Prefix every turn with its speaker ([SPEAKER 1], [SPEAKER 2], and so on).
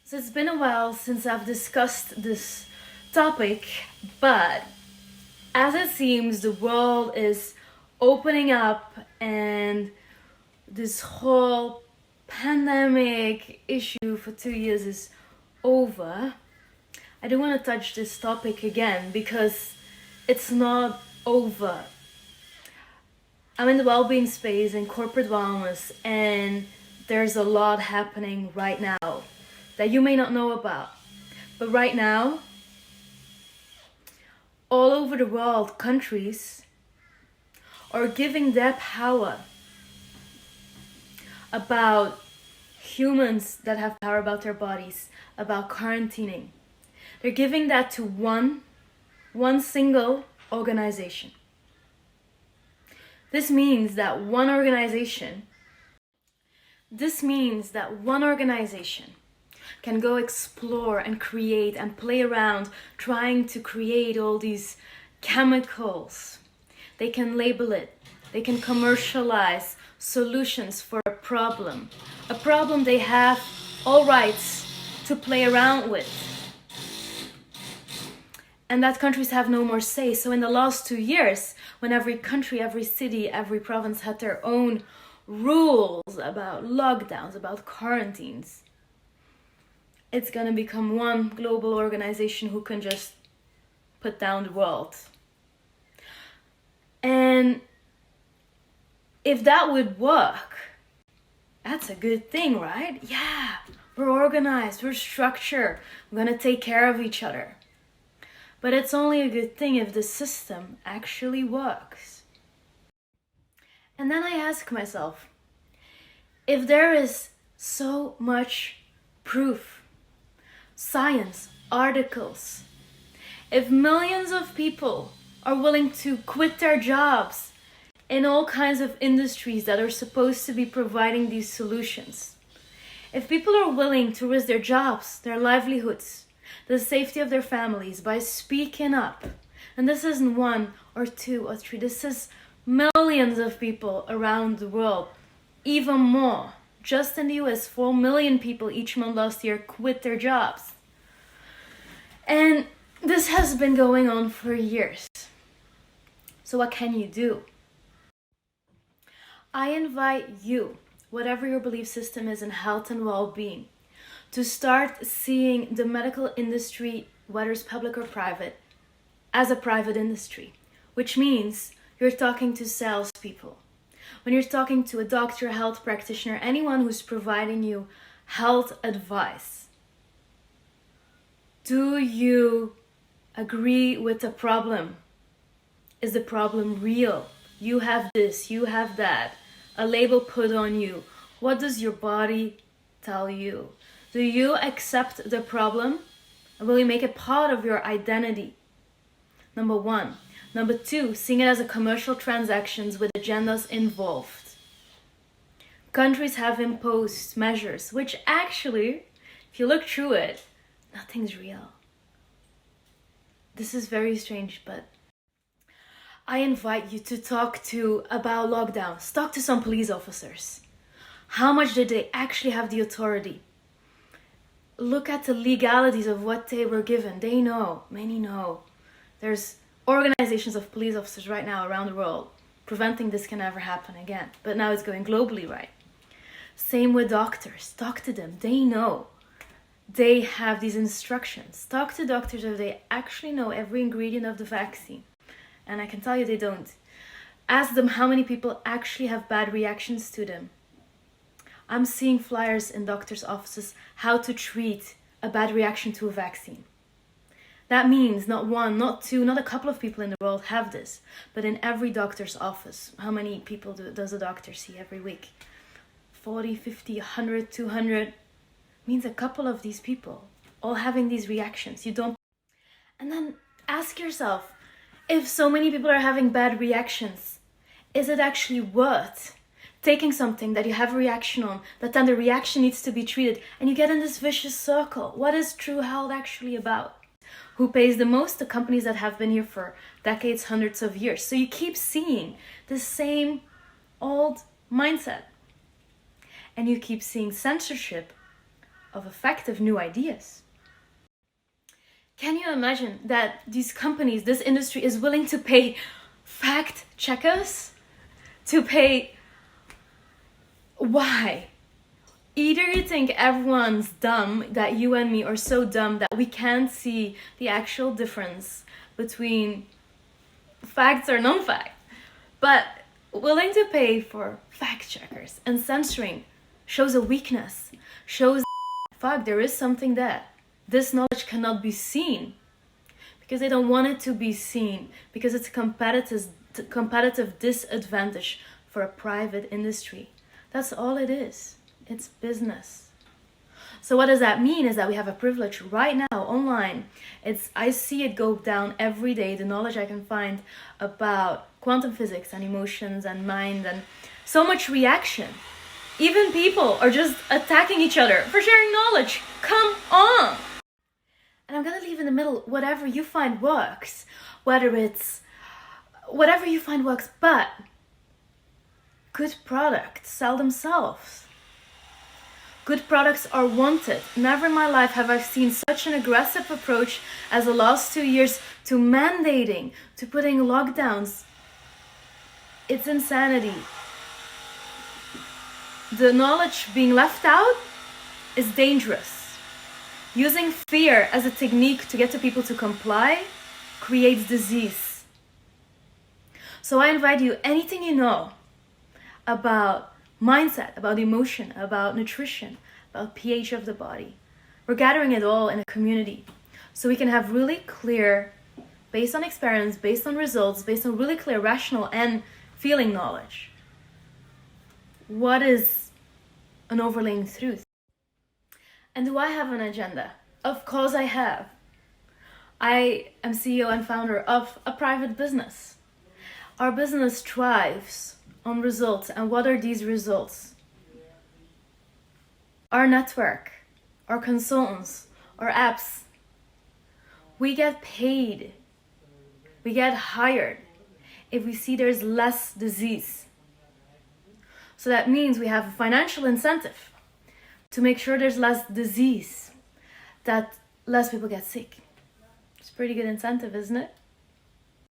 [SPEAKER 1] So it's been a while since I've discussed this topic, but as it seems, the world is opening up and this whole pandemic issue for 2 years is over. I don't want to touch this topic again because it's not over. I'm in the well-being space and corporate wellness, and there's a lot happening right now that you may not know about. But right now, all over the world, countries are giving their power about humans that have power about their bodies, about quarantining. They're giving that to one single organization. This means that one organization can go explore and create and play around trying to create all these chemicals. They can label it. They can commercialize solutions for a problem they have all rights to play around with. And that countries have no more say. So in the last 2 years, when every country, every city, every province had their own rules about lockdowns, about quarantines, it's gonna become one global organization who can just put down the world. And if that would work, that's a good thing, right? Yeah, we're organized, we're structured, we're gonna take care of each other. But it's only a good thing if the system actually works. And then I ask myself, if there is so much proof, science, articles, if millions of people are willing to quit their jobs in all kinds of industries that are supposed to be providing these solutions, if people are willing to risk their jobs, their livelihoods, the safety of their families by speaking up, and this isn't one or two or three, this is millions of people around the world, even more. Just in the US, 4 million people each month last year quit their jobs. And this has been going on for years. So what can you do? I invite you, whatever your belief system is in health and well-being, to start seeing the medical industry, whether it's public or private, as a private industry, which means you're talking to salespeople. When you're talking to a doctor, a health practitioner, anyone who's providing you health advice, do you agree with the problem? Is the problem real? You have this, you have that, a label put on you. What does your body tell you? Do you accept the problem? And will you make it part of your identity? Number one. Number two, seeing it as a commercial transactions with agendas involved. Countries have imposed measures, which actually, if you look through it, nothing's real. This is very strange, but I invite you to talk about lockdowns. Talk to some police officers. How much did they actually have the authority? Look at the legalities of what they were given. They know, many know. There's organizations of police officers right now around the world preventing this can ever happen again. But now it's going globally, right? Same with doctors. Talk to them. They know. They have these instructions. Talk to doctors if they actually know every ingredient of the vaccine. And I can tell you they don't. Ask them how many people actually have bad reactions to them. I'm seeing flyers in doctors' offices how to treat a bad reaction to a vaccine. That means not one, not two, not a couple of people in the world have this, but in every doctor's office. How many people does a doctor see every week? 40, 50, 100, 200. Means a couple of these people all having these reactions. And then ask yourself, if so many people are having bad reactions, is it actually worth taking something that you have a reaction on, that then the reaction needs to be treated, and you get in this vicious circle? What is true health actually about? Who pays the most? The companies that have been here for decades, hundreds of years. So you keep seeing the same old mindset. And you keep seeing censorship of effective new ideas. Can you imagine that these companies, this industry is willing to pay fact checkers? To pay... Why? Either you think everyone's dumb, that you and me are so dumb that we can't see the actual difference between facts or non-fact, but willing to pay for fact checkers and censoring shows a weakness, shows fuck, there is something there. This knowledge cannot be seen because they don't want it to be seen, because it's a competitive disadvantage for a private industry. That's all it is. It's business. So what does that mean is that we have a privilege right now online. I see it go down every day, the knowledge I can find about quantum physics and emotions and mind, and so much reaction. Even people are just attacking each other for sharing knowledge. Come on! And I'm gonna leave in the middle whatever you find works, whatever you find works, but good products sell themselves. Good products are wanted. Never in my life have I seen such an aggressive approach as the last 2 years to mandating, to putting lockdowns. It's insanity. The knowledge being left out is dangerous. Using fear as a technique to get the people to comply creates disease. So I invite you, anything you know about mindset, about emotion, about nutrition, about pH of the body, we're gathering it all in a community so we can have really clear, based on experience, based on results, based on really clear rational and feeling knowledge. What is an overlaying truth? And do I have an agenda? Of course I have. I am CEO and founder of a private business. Our business thrives on results. And what are these results? Our network, our consultants, our apps. We get paid. We get hired if we see there's less disease. So that means we have a financial incentive to make sure there's less disease, that less people get sick. It's a pretty good incentive, isn't it?